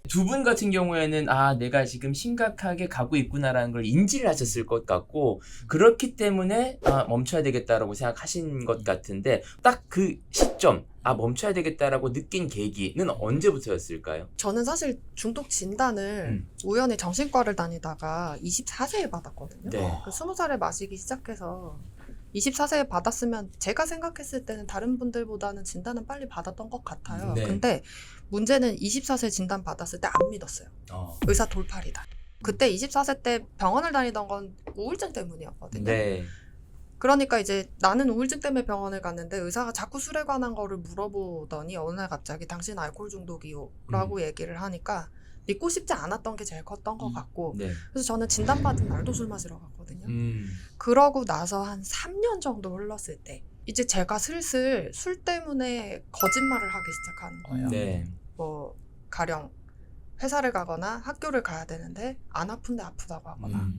두 분 같은 경우에는 내가 지금 심각하게 가고 있구나라는 걸 인지를 하셨을 것 같고, 그렇기 때문에 멈춰야 되겠다라고 생각하신 것 같은데, 딱 그 시점 멈춰야 되겠다라고 느낀 계기는 언제부터였을까요? 저는 사실 중독 진단을 우연히 정신과를 다니다가 24세에 받았거든요. 네. 20살에 마시기 시작해서 24세에 받았으면 제가 생각했을 때는 다른 분들보다는 진단은 빨리 받았던 것 같아요. 네. 근데 문제는 24세 진단 받았을 때 안 믿었어요. 의사 돌팔이다. 그때 24세 때 병원을 다니던 건 우울증 때문이었거든요. 네. 그러니까 이제 나는 우울증 때문에 병원을 갔는데 의사가 자꾸 술에 관한 거를 물어보더니 어느 날 갑자기 당신 알코올 중독이요 라고 얘기를 하니까 믿고 싶지 않았던 게 제일 컸던 것 같고, 네. 그래서 저는 진단받은 날도 술 마시러 갔거든요. 그러고 나서 한 3년 정도 흘렀을 때 이제 제가 슬슬 술 때문에 거짓말을 하기 시작하는 거예요. 네. 뭐 가령 회사를 가거나 학교를 가야 되는데 안 아픈데 아프다고 하거나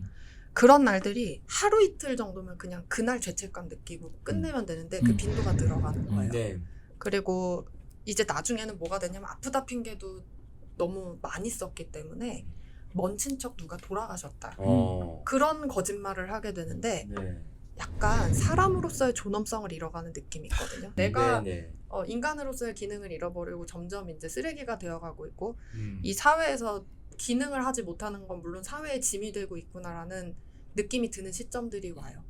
그런 날들이 하루 이틀 정도면 그냥 그날 죄책감 느끼고 끝내면 되는데 그 빈도가 늘어가는 거예요. 네. 그리고 이제 나중에는 뭐가 되냐면 아프다 핑계도 너무 많이 썼기 때문에 먼 친척 누가 돌아가셨다. 그런 거짓말을 하게 되는데 네. 약간 사람으로서의 존엄성을 잃어가는 느낌이 있거든요. 내가 네. 인간으로서의 기능을 잃어버리고 점점 이제 쓰레기가 되어가고 있고 이 사회에서 기능을 하지 못하는 건 물론 사회의 짐이 되고 있구나라는 느낌이 드는 시점들이 와요.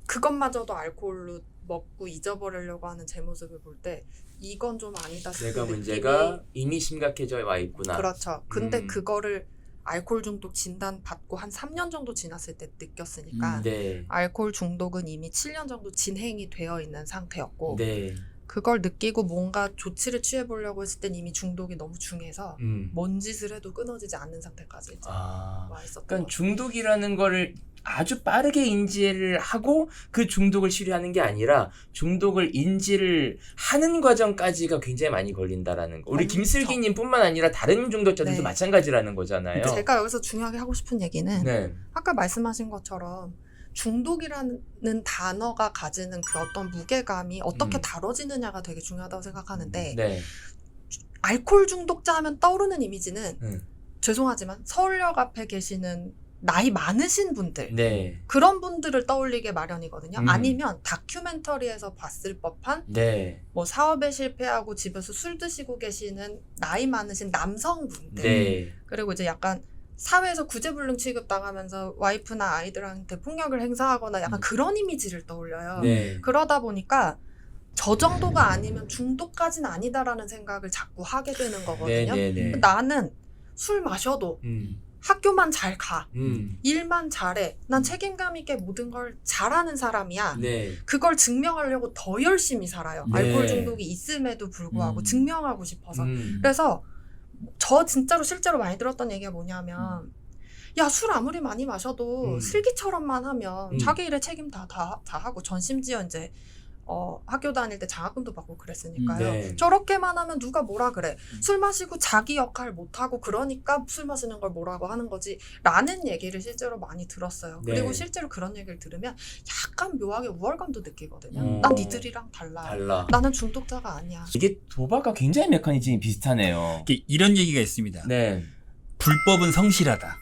그것마저도 알코올로 먹고 잊어버리려고 하는 제 모습을 볼 때 이건 좀 아니다 싶은 내가 느낌이. 문제가 이미 심각해져 와 있구나. 그렇죠. 근데 그거를 알코올 중독 진단 받고 한 3년 정도 지났을 때 느꼈으니까 네. 알코올 중독은 이미 7년 정도 진행이 되어 있는 상태였고 네. 그걸 느끼고 뭔가 조치를 취해보려고 했을 땐 이미 중독이 너무 중해서 뭔 짓을 해도 끊어지지 않는 상태까지 이제 와 있었던 그러니까 거죠. 중독이라는 거를 아주 빠르게 인지를 하고 그 중독을 치료하는 게 아니라 중독을 인지를 하는 과정까지가 굉장히 많이 걸린다라는 거. 우리 김슬기님 뿐만 아니라 다른 중독자들도 네. 마찬가지라는 거잖아요. 제가 여기서 중요하게 하고 싶은 얘기는 네. 아까 말씀하신 것처럼 중독이라는 단어가 가지는 그 어떤 무게감이 어떻게 다뤄지느냐가 되게 중요하다고 생각하는데 네. 알코올 중독자 하면 떠오르는 이미지는 죄송하지만 서울역 앞에 계시는 나이 많으신 분들 네. 그런 분들을 떠올리게 마련이거든요. 아니면 다큐멘터리에서 봤을 법한 네. 뭐 사업에 실패하고 집에서 술 드시고 계시는 나이 많으신 남성분들 네. 그리고 이제 약간 사회에서 구제불능 취급당하면서 와이프나 아이들한테 폭력을 행사하거나 약간 그런 이미지를 떠올려요. 네. 그러다 보니까 저 정도가 아니면 중독까지는 아니다라는 생각을 자꾸 하게 되는 거거든요. 네. 나는 술 마셔도 학교만 잘 가. 일만 잘해. 난 책임감 있게 모든 걸 잘하는 사람이야. 네. 그걸 증명하려고 더 열심히 살아요. 네. 알코올 중독이 있음에도 불구하고 증명하고 싶어서. 그래서 저 진짜로 실제로 많이 들었던 얘기가 뭐냐면 야, 술 아무리 많이 마셔도 슬기처럼만 하면 자기 일에 책임 다 하고 전 심지어 이제 학교 다닐 때 장학금도 받고 그랬으니까요. 네. 저렇게만 하면 누가 뭐라 그래. 술 마시고 자기 역할 못하고 그러니까 술 마시는 걸 뭐라고 하는 거지 라는 얘기를 실제로 많이 들었어요. 네. 그리고 실제로 그런 얘기를 들으면 약간 묘하게 우월감도 느끼거든요. 난 니들이랑 달라. 나는 중독자가 아니야. 이게 도박과 굉장히 메커니즘이 비슷하네요. 이런 얘기가 있습니다. 네. 불법은 성실하다.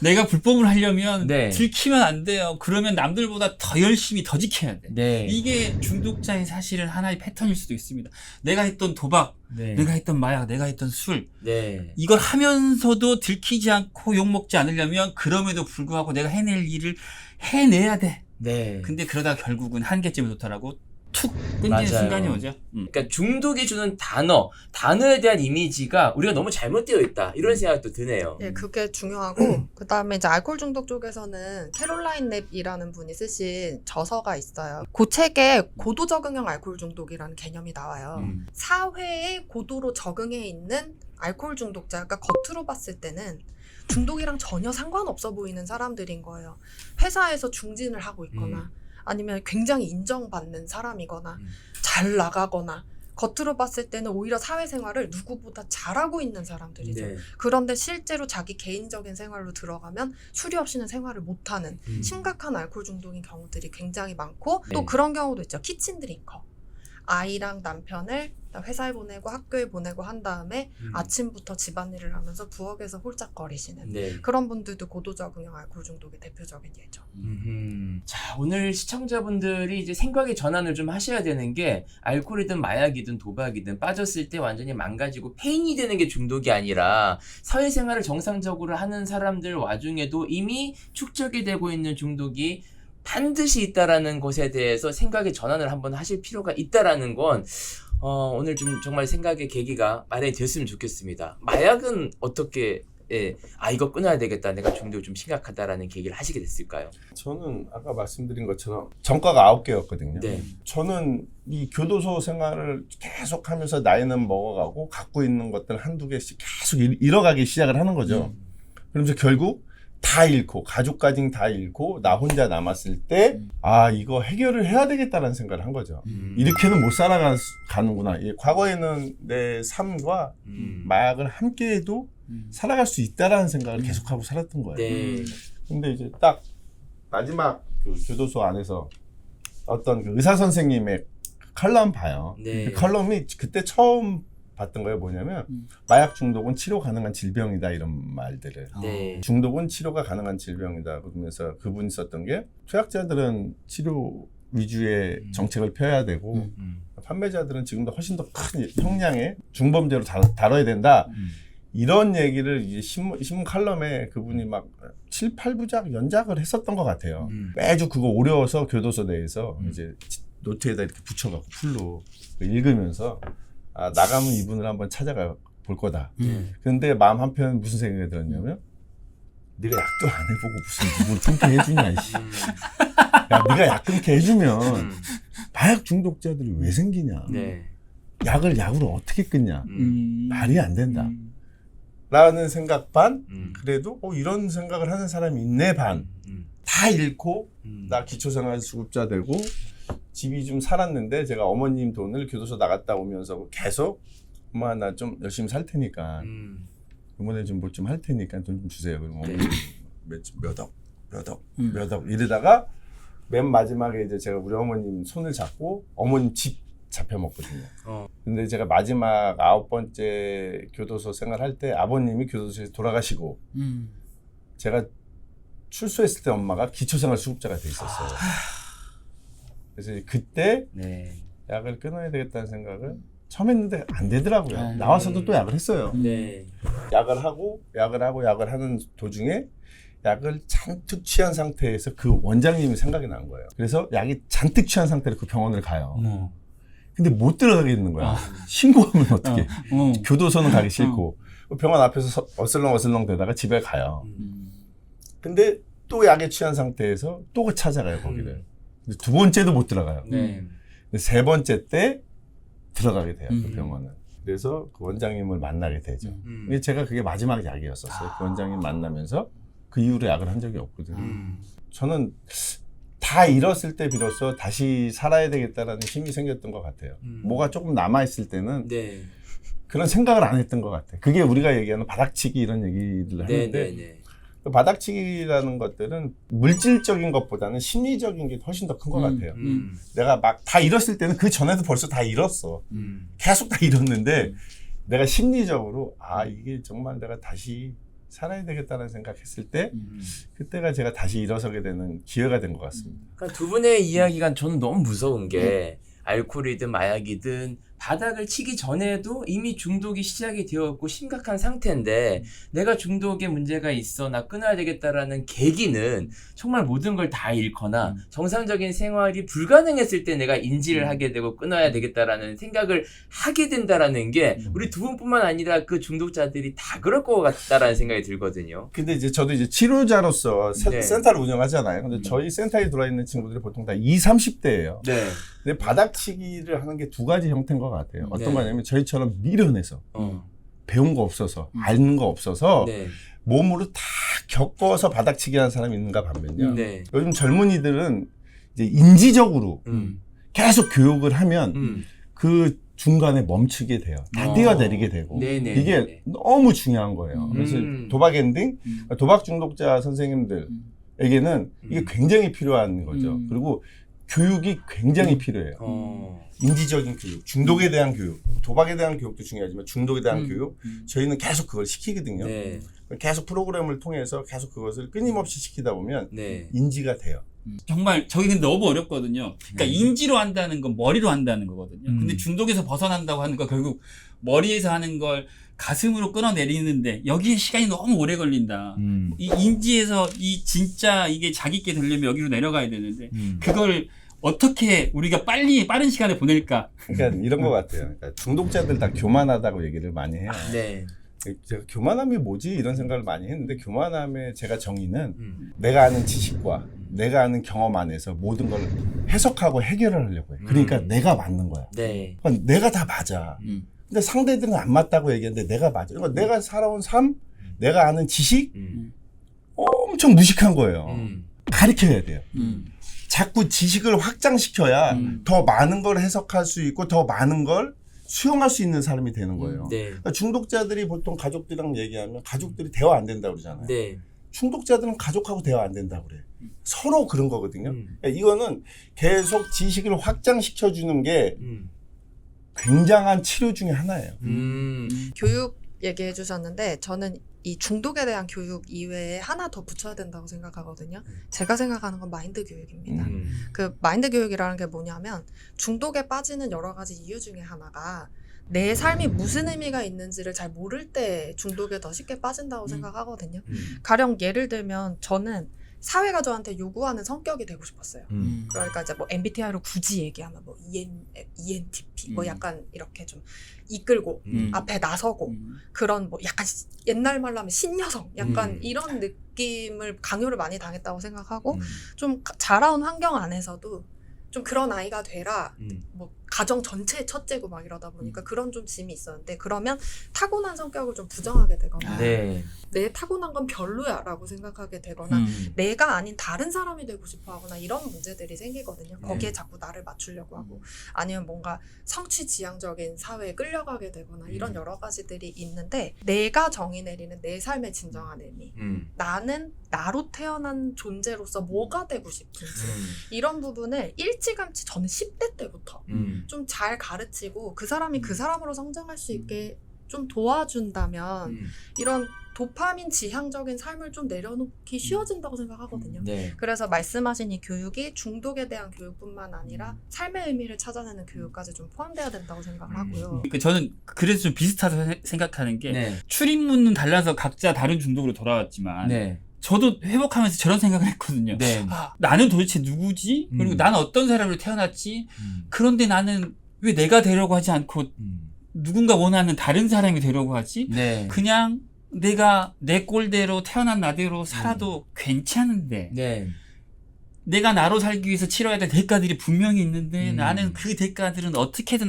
내가 불법을 하려면 네. 들키면 안 돼요. 그러면 남들보다 더 열심히 더 지켜야 돼. 네. 이게 중독자의 사실은 하나의 패턴일 수도 있습니다. 내가 했던 도박, 네. 내가 했던 마약, 내가 했던 술 네. 이걸 하면서도 들키지 않고 욕먹지 않으려면 그럼에도 불구하고 내가 해낼 일을 해내야 돼. 네. 근데 그러다 결국은 한계점에 도달하고 툭 끊기는 맞아요. 순간이 오죠. 그러니까 중독이 주는 단어에 대한 이미지가 우리가 너무 잘못되어 있다. 이런 생각도 드네요. 예, 그게 중요하고 그 다음에 이제 알코올 중독 쪽에서는 캐롤라인 랩이라는 분이 쓰신 저서가 있어요. 그 책에 고도 적응형 알코올 중독이라는 개념이 나와요. 사회에 고도로 적응해 있는 알코올 중독자가 겉으로 봤을 때는 중독이랑 전혀 상관없어 보이는 사람들인 거예요. 회사에서 중진을 하고 있거나 아니면 굉장히 인정받는 사람이거나 잘 나가거나 겉으로 봤을 때는 오히려 사회생활을 누구보다 잘하고 있는 사람들이죠. 네. 그런데 실제로 자기 개인적인 생활로 들어가면 술이 없이는 생활을 못하는 심각한 알코올 중독인 경우들이 굉장히 많고 또 네. 그런 경우도 있죠. 키친드링커. 아이랑 남편을 회사에 보내고 학교에 보내고 한 다음에 아침부터 집안일을 하면서 부엌에서 홀짝거리시는 네. 그런 분들도 고도적응형 알코올 중독의 대표적인 예죠. 자, 오늘 시청자분들이 이제 생각의 전환을 좀 하셔야 되는 게 알코올이든 마약이든 도박이든 빠졌을 때 완전히 망가지고 폐인이 되는 게 중독이 아니라 사회생활을 정상적으로 하는 사람들 와중에도 이미 축적이 되고 있는 중독이 반드시 있다라는 것에 대해서 생각의 전환을 한번 하실 필요가 있다라는 건 오늘 좀 정말 생각의 계기가 마련이 됐으면 좋겠습니다. 마약은 어떻게 이거 끊어야 되겠다. 내가 중독이 좀 심각하다라는 계기를 하시게 됐을까요? 저는 아까 말씀드린 것처럼 전과가 9개였거든요. 네. 저는 이 교도소 생활을 계속 하면서 나이는 먹어가고 갖고 있는 것들 한두 개씩 계속 잃어가기 시작을 하는 거죠. 그러면서 결국 다 잃고 가족까지 다 잃고 나 혼자 남았을 때 이거 해결을 해야 되겠다는 생각을 한 거죠. 이렇게는 못 살아가는구나. 과거에는 내 삶과 마약을 함께해도 살아갈 수 있다라는 생각을 계속하고 살았던 거예요. 네. 근데 이제 딱 마지막 그 교도소 안에서 어떤 그 의사 선생님의 칼럼 봐요. 네. 그 칼럼이 그때 처음 봤던 거예요. 뭐냐면 마약 중독은 치료 가능한 질병이다 이런 말들을. 네. 중독은 치료가 가능한 질병이다 그러면서 그분이 썼던 게 투약자들은 치료 위주의 정책을 펴야 되고 판매자들은 지금도 훨씬 더 큰 형량의 중범죄로 다뤄야 된다. 이런 얘기를 이제 신문 칼럼에 그분이 막 7, 8부작 연작을 했었던 것 같아요. 매주 그거 어려워서 교도소 내에서 이제 노트에다 이렇게 붙여갖고 풀로 읽으면서 나가면 이분을 한번 찾아가 볼 거다. 근데 마음 한편 무슨 생각이 들었냐면 네가 약도 안 해보고 무슨 누구를 끊게 해주냐 이씨. 야, 네가 약 끊게 해주면 마약 중독자들이 왜 생기냐. 네. 약을 약으로 어떻게 끊냐. 말이 안 된다. 음. 라는 생각 반, 그래도 이런 생각을 하는 사람이 있네 반. 다 잃고 나 기초생활수급자 되고 집이 좀 살았는데 제가 어머님 돈을 교도소 나갔다 오면서 계속 엄마 나 좀 열심히 살 테니까 이번에 좀 뭐 좀 할 테니까 돈 좀 주세요. 그럼 어머니 몇 억 이러다가 맨 마지막에 이제 제가 우리 어머님 손을 잡고 어머님 집 잡혀 먹거든요. 근데 제가 마지막 9번째 교도소 생활할 때 아버님이 교도소에서 돌아가시고 제가 출소했을 때 엄마가 기초생활 수급자가 돼 있었어요. 그래서 그때 네. 약을 끊어야 되겠다는 생각을 처음 했는데 안 되더라고요. 나와서도 또 약을 했어요. 네. 약을 하는 도중에 약을 잔뜩 취한 상태에서 그 원장님이 생각이 난 거예요. 그래서 약이 잔뜩 취한 상태로 그 병원을 가요. 근데 못 들어가겠는 거야. 신고하면 어떡해. 교도소는 가기 싫고 병원 앞에서 어슬렁어슬렁 대다가 집에 가요. 근데 또 약에 취한 상태에서 또 찾아가요 거기를. 근데 두 번째도 못 들어가요. 네. 근데 세 번째 때 들어가게 돼요 그 병원은. 그래서 그 원장님을 만나게 되죠. 근데 제가 그게 마지막 약이었었어요. 그 원장님 만나면서 그 이후로 약을 한 적이 없거든요. 저는 다 잃었을 때 비로소 다시 살아야 되겠다라는 힘이 생겼던 것 같아요. 뭐가 조금 남아있을 때는 네. 그런 생각을 안 했던 것 같아요. 그게 우리가 얘기하는 바닥치기 이런 얘기를 네. 하는데 네. 그 바닥치기라는 것들은 물질적인 것보다는 심리적인 게 훨씬 더 큰 것 같아요. 내가 막 다 잃었을 때는 그 전에도 벌써 다 잃었어. 계속 다 잃었는데 내가 심리적으로 이게 정말 내가 다시 살아야 되겠다는 생각했을 때 그때가 제가 다시 일어서게 되는 기회가 된 것 같습니다. 그러니까 두 분의 이야기가 저는 너무 무서운 게 알코올이든 마약이든 바닥을 치기 전에도 이미 중독이 시작이 되었고 심각한 상태인데 내가 중독에 문제가 있어 나 끊어야 되겠다라는 계기는 정말 모든 걸 다 잃거나 정상적인 생활이 불가능했을 때 내가 인지를 하게 되고 끊어야 되겠다라는 생각을 하게 된다라는 게 우리 두 분뿐만 아니라 그 중독자들이 다 그럴 것 같다라는 생각이 들거든요. 근데 이제 저도 이제 치료자로서 네. 센터를 운영하잖아요. 근데 저희 센터에 들어와 있는 친구들이 보통 다 20, 30대예요. 네. 근데 바닥치기를 하는 게 두 가지 형태인 것 같아요. 어떤 네. 거냐면 저희처럼 미련해서 배운 거 없어서 아는 거 없어서 네. 몸으로 다 겪어서 바닥치기 하는 사람이 있는가 반면요. 네. 요즘 젊은이들은 이제 인지적으로 계속 교육을 하면 그 중간에 멈추게 돼요. 다 뛰어내리게 되고. 네네. 이게 너무 중요한 거예요. 그래서 도박 엔딩, 도박 중독자 선생님들에게는 이게 굉장히 필요한 거죠. 그리고 교육이 굉장히 필요해요. 인지적인 교육, 중독에 대한 교육, 도박에 대한 교육도 중요하지만 중독에 대한 교육, 저희는 계속 그걸 시키거든요. 네. 계속 프로그램을 통해서 계속 그것을 끊임없이 시키다 보면 네. 인지가 돼요. 정말 저기 근데 너무 어렵거든요. 그러니까 인지로 한다는 건 머리로 한다는 거거든요. 근데 중독에서 벗어난다고 하는 건 결국 머리에서 하는 걸 가슴으로 끌어내리는데 여기에 시간이 너무 오래 걸린다. 이 인지에서 이 진짜 이게 자기께 되려면 여기로 내려가야 되는데 그걸 어떻게 우리가 빠른 시간에 보낼까? 그러니까 이런 것 같아요. 그러니까 중독자들 다 교만하다고 얘기를 많이 해요. 네. 제가 교만함이 뭐지? 이런 생각을 많이 했는데 교만함의 제가 정의는 내가 아는 지식과 내가 아는 경험 안에서 모든 걸 해석하고 해결을 하려고 해요. 그러니까 내가 맞는 거야. 네. 그러니까 내가 다 맞아. 근데 상대들은 안 맞다고 얘기하는데 내가 맞아. 그러니까 내가 살아온 삶, 내가 아는 지식 엄청 무식한 거예요. 가르쳐야 돼요. 자꾸 지식을 확장시켜야 더 많은 걸 해석할 수 있고 더 많은 걸 수용할 수 있는 사람이 되는 거예요. 네. 그러니까 중독자들이 보통 가족들이랑 얘기하면 가족들이 대화 안 된다고 그러잖아요. 네. 중독자들은 가족하고 대화 안 된다고 그래. 서로 그런 거거든요. 그러니까 이거는 계속 지식을 확장시켜 주는 게 굉장한 치료 중에 하나예요. 교육 얘기해 주셨는데 저는 이 중독에 대한 교육 이외에 하나 더 붙여야 된다고 생각하거든요. 제가 생각하는 건 마인드 교육입니다. 그 마인드 교육이라는 게 뭐냐면 중독에 빠지는 여러 가지 이유 중에 하나가 내 삶이 무슨 의미가 있는지를 잘 모를 때 중독에 더 쉽게 빠진다고 생각하거든요. 가령 예를 들면 저는 사회가 저한테 요구하는 성격이 되고 싶었어요. 그러니까 이제 뭐 MBTI로 굳이 얘기하면 뭐 ENTP 뭐 약간 이렇게 좀 이끌고 앞에 나서고 그런 뭐 약간 옛날 말로 하면 신여성 약간 이런 느낌을 강요를 많이 당했다고 생각하고 좀 자라온 환경 안에서도 좀 그런 아이가 되라 뭐 가정 전체의 첫째고 막 이러다 보니까 그런 좀 짐이 있었는데 그러면 타고난 성격을 좀 부정하게 되거나 네. 내 타고난 건 별로야 라고 생각하게 되거나 내가 아닌 다른 사람이 되고 싶어 하거나 이런 문제들이 생기거든요. 거기에 자꾸 나를 맞추려고 하고 아니면 뭔가 성취지향적인 사회에 끌려가게 되거나 이런 여러 가지들이 있는데 내가 정의 내리는 내 삶의 진정한 의미 나는 나로 태어난 존재로서 뭐가 되고 싶은지 이런 부분을 일찌감치 저는 10대 때부터 좀 잘 가르치고 그 사람이 그 사람으로 성장할 수 있게 좀 도와준다면 이런 도파민 지향적인 삶을 좀 내려놓기 쉬워진다고 생각하거든요. 네. 그래서 말씀하신 이 교육이 중독에 대한 교육뿐만 아니라 삶의 의미를 찾아내는 교육까지 좀 포함돼야 된다고 생각을 하고요. 그러니까 저는 그래서 좀 비슷하다고 생각하는 게 네. 출입문은 달라서 각자 다른 중독으로 돌아왔지만 네. 저도 회복하면서 저런 생각을 했거든요. 네. 아, 나는 도대체 누구지? 그리고 나는 어떤 사람으로 태어났지? 그런데 나는 왜 내가 되려고 하지 않고 누군가 원하는 다른 사람이 되려고 하지? 네. 그냥 내가 내 꼴대로 태어난 나대로 살아도 괜찮은데 네. 내가 나로 살기 위해서 치러야 될 대가들이 분명히 있는데 나는 그 대가들은 어떻게든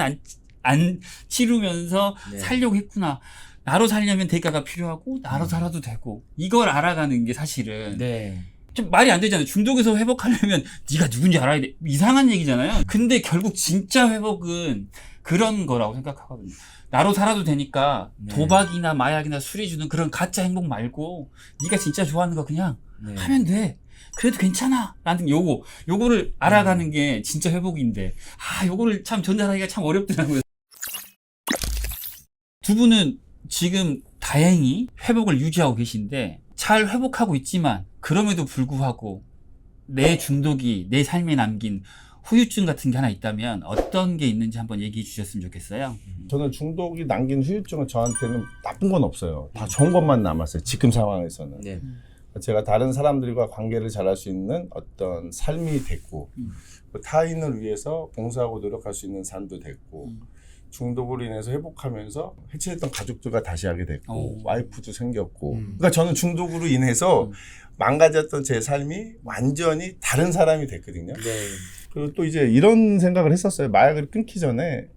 안 치르면서 네. 살려고 했구나. 나로 살려면 대가가 필요하고 나로 살아도 되고 이걸 알아가는 게 사실은 네. 좀 말이 안 되잖아요. 중독에서 회복하려면 네가 누군지 알아야 돼. 이상한 얘기잖아요. 근데 결국 진짜 회복은 그런 거라고 생각하거든요. 나로 살아도 되니까 네. 도박이나 마약이나 술이 주는 그런 가짜 행복 말고 네가 진짜 좋아하는 거 그냥 네. 하면 돼. 그래도 괜찮아. 라는 요거를 알아가는 게 진짜 회복인데 요거를 참 전달하기가 참 어렵더라고요. 두 분은 지금 다행히 회복을 유지하고 계신데 잘 회복하고 있지만 그럼에도 불구하고 내 중독이 내 삶에 남긴 후유증 같은 게 하나 있다면 어떤 게 있는지 한번 얘기해 주셨으면 좋겠어요. 저는 중독이 남긴 후유증은 저한테는 나쁜 건 없어요. 다 좋은 것만 남았어요. 지금 상황에서는. 네. 제가 다른 사람들과 관계를 잘할 수 있는 어떤 삶이 됐고 타인을 위해서 봉사하고 노력할 수 있는 삶도 됐고 중독으로 인해서 회복하면서 해체했던 가족들과 다시 하게 됐고 와이프도 생겼고 그러니까 저는 중독으로 인해서 망가졌던 제 삶이 완전히 다른 사람이 됐거든요. 네. 그리고 또 이제 이런 생각을 했었어요. 마약을 끊기 전에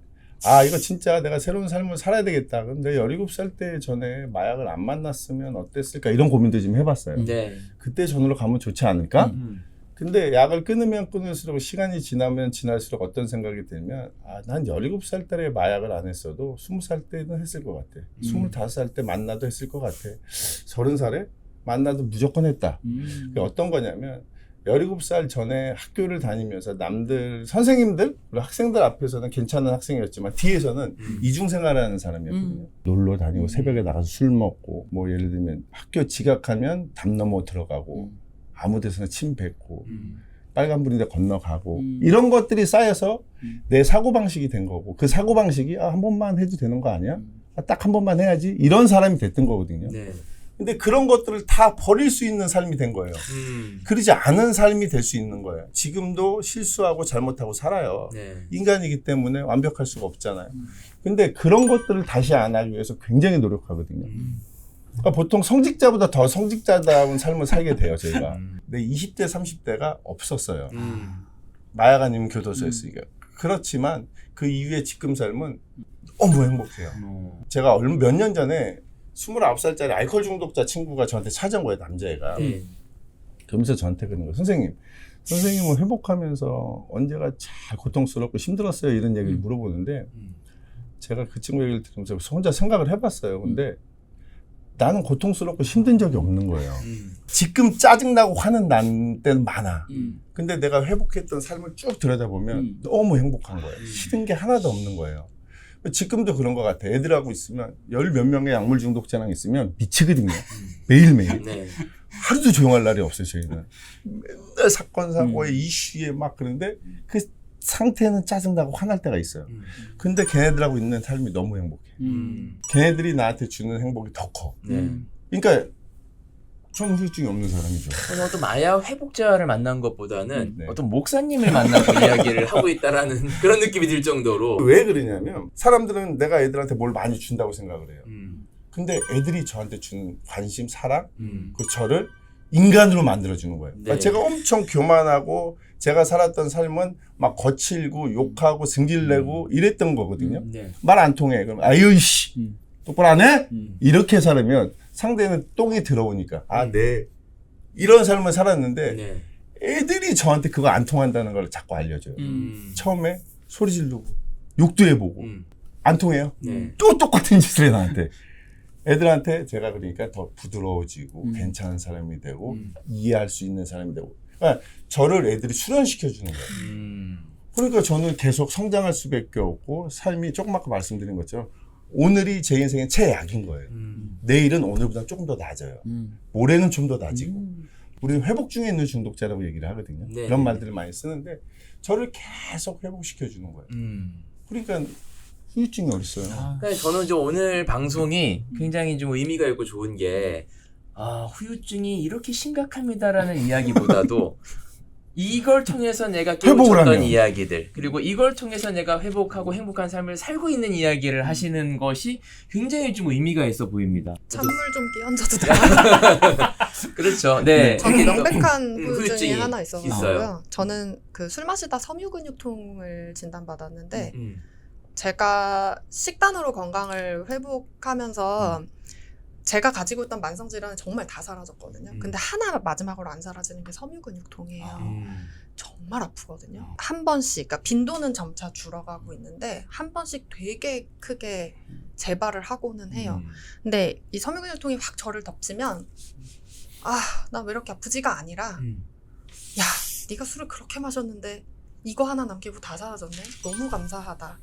이거 진짜 내가 새로운 삶을 살아야 되겠다. 근데 17살 때 전에 마약을 안 만났으면 어땠을까 이런 고민도 좀 해봤어요. 네. 그때 전으로 가면 좋지 않을까? 근데 약을 끊으면 끊을수록 시간이 지나면 지날수록 어떤 생각이 들면 난 17살 때 마약을 안 했어도 20살 때는 했을 것 같아. 25살 때 만나도 했을 것 같아. 30살에 만나도 무조건 했다. 그게 어떤 거냐면 17살 전에 학교를 다니면서 남들 선생님들 그리고 학생들 앞에서는 괜찮은 학생이었지만 뒤에서는 이중생활하는 사람이었거든요. 놀러 다니고 새벽에 나가서 술 먹고 뭐 예를 들면 학교 지각하면 담 넘어 들어가고 아무 데서나 침 뱉고 빨간불인데 건너가고 이런 것들이 쌓여서 내 사고방식이 된 거고 그 사고방식이 한 번만 해도 되는 거 아니야? 딱 한 번만 해야지 이런 사람이 됐던 거거든요. 네. 근데 그런 것들을 다 버릴 수 있는 삶이 된 거예요. 그러지 않은 삶이 될 수 있는 거예요. 지금도 실수하고 잘못하고 살아요. 네. 인간이기 때문에 완벽할 수가 없잖아요. 근데 그런 것들을 다시 안 하기 위해서 굉장히 노력하거든요. 그러니까 보통 성직자보다 더 성직자다운 삶을 살게 돼요, 저희가. 근데 20대, 30대가 없었어요. 마약 아니면 교도소였으니까. 그렇지만 그 이후에 지금 삶은 너무 행복해요. 제가 몇 년 전에 29살짜리 알코올 중독자 친구가 저한테 찾아온 거예요, 남자애가. 그러면서 저한테 그러는 거예요. 선생님은 회복하면서 언제가 잘 고통스럽고 힘들었어요? 이런 얘기를 물어보는데 제가 그 친구 얘기를 들으면서 혼자 생각을 해봤어요. 근데 나는 고통스럽고 힘든 적이 없는 거예요. 지금 짜증나고 화는 난 때는 많아. 근데 내가 회복했던 삶을 쭉 들여다보면 너무 행복한 거예요. 싫은 게 하나도 없는 거예요. 지금도 그런 것 같아. 애들하고 있으면 10몇 명의 약물 중독자랑 있으면 미치거든요. 매일매일. 네. 하루도 조용할 날이 없어요, 저희는. 맨날 사건, 사고에 이슈에 막 그런데 그 상태는 짜증나고 화날 때가 있어요. 근데 걔네들하고 있는 삶이 너무 행복해. 걔네들이 나한테 주는 행복이 더 커. 네. 그러니까 저는 후유증이 없는 사람이죠. 저는 어떤 마약 회복자를 만난 것보다는 네. 어떤 목사님을 만나고 이야기를 하고 있다라는 그런 느낌이 들 정도로. 왜 그러냐면 사람들은 내가 애들한테 뭘 많이 준다고 생각을 해요. 근데 애들이 저한테 주는 관심, 사랑, 그 저를 인간으로 만들어주는 거예요. 그러니까 네. 제가 엄청 교만하고 제가 살았던 삶은 막 거칠고 욕하고 승질내고 이랬던 거거든요. 네. 말 안 통해. 그럼 아유 씨 똑바로 안 해? 이렇게 살으면 상대는 똥이 들어오니까 네. 이런 삶을 살았는데 네. 애들이 저한테 그거 안 통한다는 걸 자꾸 알려줘요. 처음에 소리 지르고 욕도 해보고 안 통해요. 네. 또 똑같은 짓을 해 나한테. 애들한테 제가 그러니까 더 부드러워지고 괜찮은 사람이 되고 이해할 수 있는 사람이 되고 그러니까 저를 애들이 수련시켜주는 거예요. 그러니까 저는 계속 성장할 수밖에 없고 삶이 조금 아까 말씀드린 것처럼 오늘이 제 인생의 최악인 거예요. 내일은 오늘보다 조금 더 나아져요. 모레는 좀 더 나아지고 우리는 회복 중에 있는 중독자라고 얘기를 하거든요. 네. 그런 말들을 많이 쓰는데 저를 계속 회복시켜주는 거예요. 그러니까 후유증이 어딨어요. 그러니까 저는 좀 오늘 방송이 굉장히 좀 의미가 있고 좋은 게 후유증이 이렇게 심각합니다라는 이야기보다도 이걸 통해서 내가 회복을 깨우쳤던 하면. 이야기들 그리고 이걸 통해서 내가 회복하고 행복한 삶을 살고 있는 이야기를 하시는 것이 굉장히 좀 의미가 있어 보입니다. 찬물 좀 끼얹어도 돼요? 그렇죠. 네. 저는 명백한 후유증이 후유증이 하나 있어요. 있어요. 저는 그 술 마시다 섬유근육통을 진단받았는데 제가 식단으로 건강을 회복하면서 제가 가지고 있던 만성질환은 정말 다 사라졌거든요. 근데 하나 마지막으로 안 사라지는 게 섬유근육통이에요. 정말 아프거든요. 한 번씩, 그러니까 빈도는 점차 줄어가고 있는데 한 번씩 되게 크게 재발을 하고는 해요. 근데 이 섬유근육통이 확 저를 덮치면 나 왜 이렇게 아프지가 아니라 야, 네가 술을 그렇게 마셨는데 이거 하나 남기고 다 사라졌네? 너무 감사하다.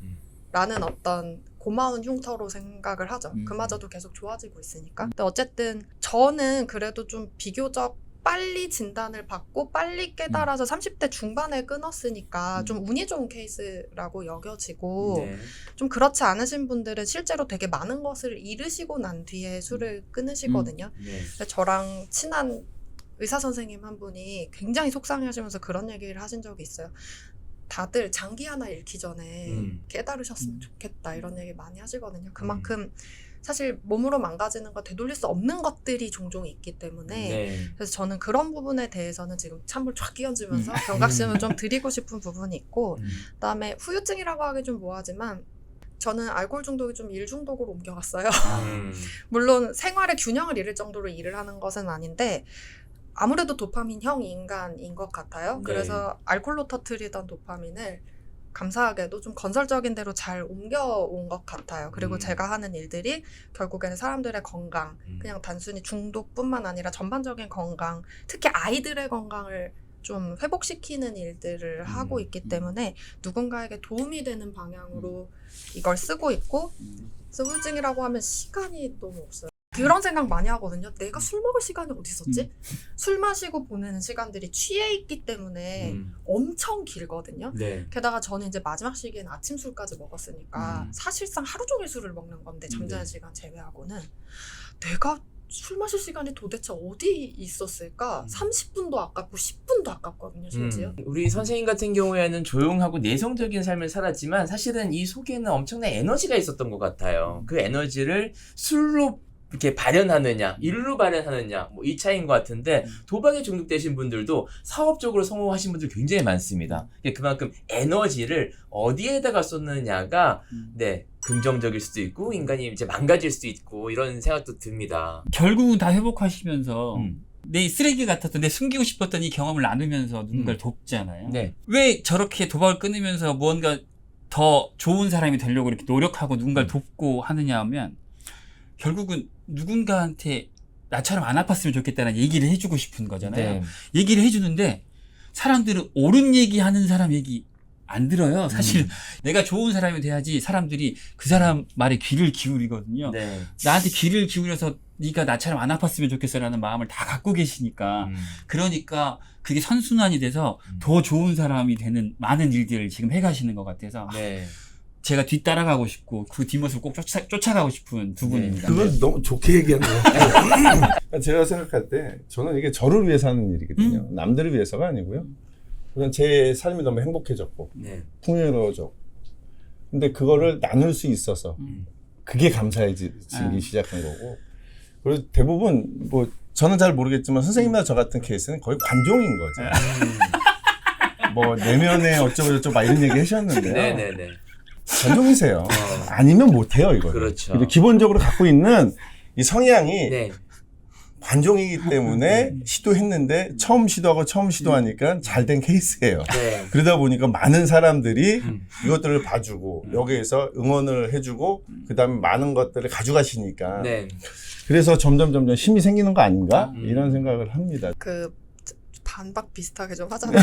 라는 어떤 고마운 흉터로 생각을 하죠. 그마저도 계속 좋아지고 있으니까. 근데 어쨌든 저는 그래도 좀 비교적 빨리 진단을 받고 빨리 깨달아서 30대 중반에 끊었으니까 좀 운이 좋은 케이스라고 여겨지고 네. 좀 그렇지 않으신 분들은 실제로 되게 많은 것을 잃으시고 난 뒤에 술을 끊으시거든요. 네. 근데 저랑 친한 의사 선생님 한 분이 굉장히 속상해하시면서 그런 얘기를 하신 적이 있어요. 다들 장기 하나 잃기 전에 깨달으셨으면 좋겠다 이런 얘기 많이 하시거든요. 그만큼 사실 몸으로 망가지는 거 되돌릴 수 없는 것들이 종종 있기 때문에 네. 그래서 저는 그런 부분에 대해서는 지금 찬물 쫙 끼얹으면서 경각심을 좀 드리고 싶은 부분이 있고 그다음에 후유증이라고 하기 좀 뭐하지만 저는 알코올 중독이 좀 일 중독으로 옮겨갔어요. 물론 생활의 균형을 잃을 정도로 일을 하는 것은 아닌데 아무래도 도파민형 인간인 것 같아요. 네. 그래서 알코올로 터트리던 도파민을 감사하게도 좀 건설적인 대로 잘 옮겨온 것 같아요. 그리고 제가 하는 일들이 결국에는 사람들의 건강, 그냥 단순히 중독뿐만 아니라 전반적인 건강, 특히 아이들의 건강을 좀 회복시키는 일들을 하고 있기 때문에 누군가에게 도움이 되는 방향으로 이걸 쓰고 있고, 우울증이라고 하면 시간이 너무 없어요. 그런 생각 많이 하거든요. 내가 술 먹을 시간이 어디 있었지? 술 마시고 보내는 시간들이 취해 있기 때문에 엄청 길거든요. 네. 게다가 저는 이제 마지막 시기에는 아침 술까지 먹었으니까 사실상 하루 종일 술을 먹는 건데 잠자는 시간 제외하고는 내가 술 마실 시간이 도대체 어디 있었을까? 30분도 아깝고 10분도 아깝거든요, 심지어. 우리 선생님 같은 경우에는 조용하고 내성적인 삶을 살았지만 사실은 이 속에는 엄청난 에너지가 있었던 것 같아요. 그 에너지를 술로 이렇게 발현하느냐, 일로 발현하느냐, 뭐 이 차이인 것 같은데 도박에 중독되신 분들도 사업적으로 성공하신 분들 굉장히 많습니다. 그만큼 에너지를 어디에다가 쏟느냐가 네 긍정적일 수도 있고 인간이 이제 망가질 수도 있고 이런 생각도 듭니다. 결국은 다 회복하시면서 내 쓰레기 같았던 내 숨기고 싶었던 이 경험을 나누면서 누군가를 돕잖아요. 네. 왜 저렇게 도박을 끊으면서 무언가 더 좋은 사람이 되려고 이렇게 노력하고 누군가를 돕고 하느냐 하면 결국은 누군가한테 나처럼 안 아팠으면 좋겠다는 얘기를 해주고 싶은 거잖아요. 네. 얘기를 해주는데 사람들은 옳은 얘기하는 사람 얘기 안 들어요. 사실 내가 좋은 사람이 돼야지 사람들이 그 사람 말에 귀를 기울이거든요. 네. 나한테 귀를 기울여서 네가 나처럼 안 아팠으면 좋겠어라는 마음을 다 갖고 계시니까 그러니까 그게 선순환이 돼서 더 좋은 사람이 되는 많은 일들을 지금 해가시는 것 같아서 네. 제가 뒤따라가고 싶고 그 뒷모습을 꼭 쫓아가고 싶은 두 분입니다. 그건 너무 좋게 얘기한 것 같아요. 제가 생각할 때 저는 이게 저를 위해서 하는 일이거든요. 남들을 위해서가 아니고요. 그냥 제 삶이 너무 행복해졌고 네. 풍요로워졌고 근데 그거를 나눌 수 있어서 그게 감사해지기 시작한 거고 그리고 대부분 뭐 저는 잘 모르겠지만 선생님이나 저 같은 케이스는 거의 관종인 거죠. 뭐 내면에 어쩌고저쩌고 막 이런 얘기 하셨는데요. 네네네. 관종이세요. 아니면 못해요 이거. 그렇죠. 근데 기본적으로 갖고 있는 이 성향이 네. 관종이기 때문에 시도했는데 처음 시도하고 처음 시도하니까 잘 된 케이스예요. 네. 그러다 보니까 많은 사람들이 이것들을 봐주고 여기에서 응원을 해주고 그 다음에 많은 것들을 가져가시니까 네. 그래서 점점 힘이 생기는 거 아닌가 이런 생각을 합니다. 그 반박 비슷하게 좀 하잖아요.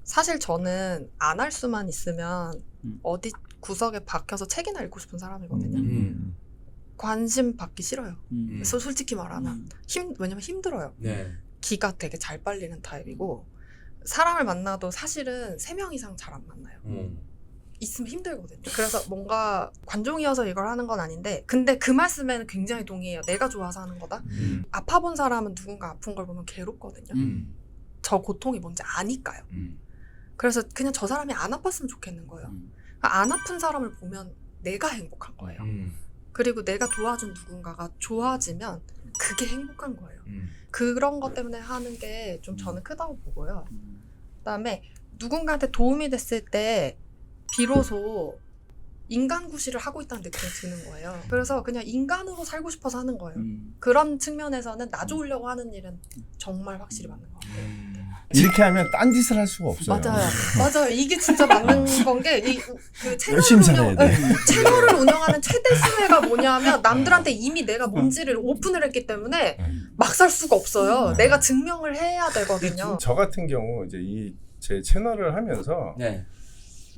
사실 저는 안 할 수만 있으면 어디 구석에 박혀서 책이나 읽고 싶은 사람이거든요. 관심 받기 싫어요. 그래서 솔직히 말하면 왜냐면 힘들어요. 네. 기가 되게 잘 빨리는 타입이고 사람을 만나도 사실은 3명 이상 잘 안 만나요. 있으면 힘들거든요. 그래서 뭔가 관종이어서 이걸 하는 건 아닌데 근데 그 말씀에는 굉장히 동의해요. 내가 좋아서 하는 거다. 아파본 사람은 누군가 아픈 걸 보면 괴롭거든요. 저 고통이 뭔지 아니까요. 그래서 그냥 저 사람이 안 아팠으면 좋겠는 거예요. 그러니까 안 아픈 사람을 보면 내가 행복한 거예요. 그리고 내가 도와준 누군가가 좋아지면 그게 행복한 거예요. 그런 것 때문에 하는 게 좀 저는 크다고 보고요. 그다음에 누군가한테 도움이 됐을 때 비로소 인간 구실을 하고 있다는 느낌이 드는 거예요. 그래서 그냥 인간으로 살고 싶어서 하는 거예요. 그런 측면에서는 나 좋으려고 하는 일은 정말 확실히 맞는 것 같아요. 이렇게 하면 딴짓을 할 수가 없어요. 맞아요. 이게 진짜 맞는 건 게 그 열심히 살아야 돼. 채널을 운영하는 최대 수혜가 뭐냐면 남들한테 이미 내가 뭔지를 오픈을 했기 때문에 막 살 수가 없어요. 내가 증명을 해야 되거든요. 저 같은 경우 이제 이 제 채널을 하면서 네.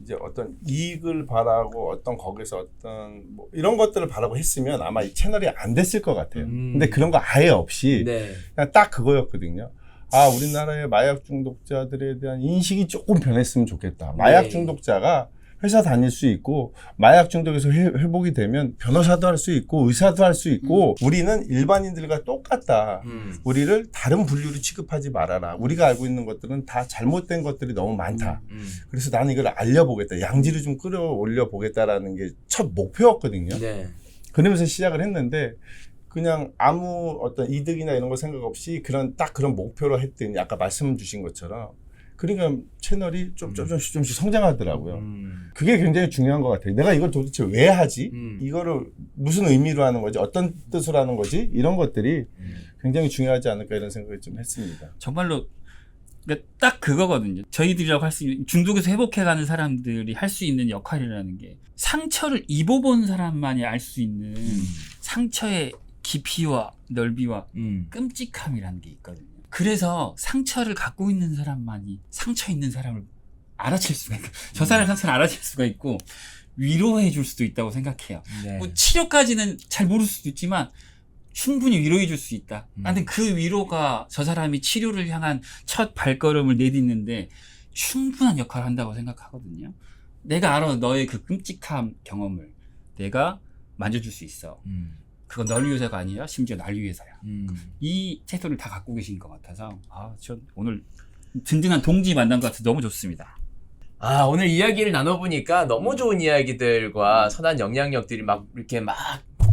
이제 어떤 이익을 바라고 어떤 거기서 어떤 뭐 이런 것들을 바라고 했으면 아마 이 채널이 안 됐을 것 같아요. 근데 그런 거 아예 없이 네. 그냥 딱 그거였거든요. 아, 우리나라의 마약 중독자들에 대한 인식이 조금 변했으면 좋겠다. 마약 네. 중독자가 회사 다닐 수 있고 마약 중독에서 회복이 되면 변호사도 할 수 있고 의사도 할 수 있고 우리는 일반인들과 똑같다. 우리를 다른 분류로 취급하지 말아라. 우리가 알고 있는 것들은 다 잘못된 것들이 너무 많다. 그래서 나는 이걸 알려보겠다. 양지를 좀 끌어올려 보겠다라는 게 첫 목표였거든요. 네. 그러면서 시작을 했는데 그냥 아무 어떤 이득이나 이런 거 생각 없이 그런 목표로 했더니 아까 말씀 주신 것처럼 그러니까 채널이 조금씩 성장하더라고요. 그게 굉장히 중요한 것 같아요. 내가 이걸 도대체 왜 하지? 이거를 무슨 의미로 하는 거지? 어떤 뜻으로 하는 거지? 이런 것들이 굉장히 중요하지 않을까 이런 생각을 좀 했습니다. 정말로 그러니까 딱 그거거든요. 저희들이라고 할 수 있는 중독에서 회복해가는 사람들이 할 수 있는 역할이라는 게 상처를 입어본 사람만이 알 수 있는 상처의 깊이와 넓이와 끔찍함이라는 게 있거든요. 그래서 상처를 갖고 있는 사람만이 상처 있는 사람을 알아챌 수가 있고 저 사람의 상처를 알아챌 수가 있고 위로해 줄 수도 있다고 생각해요. 네. 뭐 치료까지는 잘 모를 수도 있지만 충분히 위로해 줄 수 있다. 나는 그 위로가 저 사람이 치료를 향한 첫 발걸음을 내딛는데 충분한 역할을 한다고 생각하거든요. 내가 알아 너의 그 끔찍한 경험을 내가 만져줄 수 있어. 그건 널 위해서가 아니라 심지어 날 위해서야. 이 태도를 다 갖고 계신 것 같아서 전 오늘 든든한 동지 만난 것 같아서 너무 좋습니다. 오늘 이야기를 나눠보니까 너무 좋은 이야기들과 선한 영향력들이 막 이렇게 막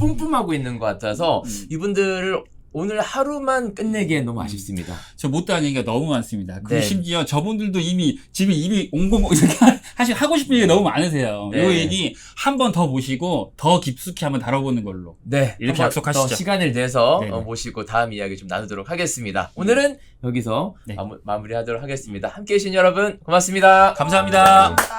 뿜뿜하고 있는 것 같아서 이분들을 오늘 하루만 끝내기엔 너무 아쉽습니다. 저 못다한 얘기가 너무 많습니다. 그리고 네. 심지어 저분들도 이미 집에 입이 옹공공 이렇게 하고 싶은 얘기가 너무 많으세요. 네. 이 얘기 한 번 더 모시고 더 깊숙이 한번 다뤄보는 걸로. 네, 이렇게 한번 약속하시죠. 더 시간을 내서 네네. 모시고 다음 이야기 좀 나누도록 하겠습니다. 오늘은 여기서 네. 마무리하도록 하겠습니다. 함께해 주신 여러분 고맙습니다. 감사합니다. 감사합니다.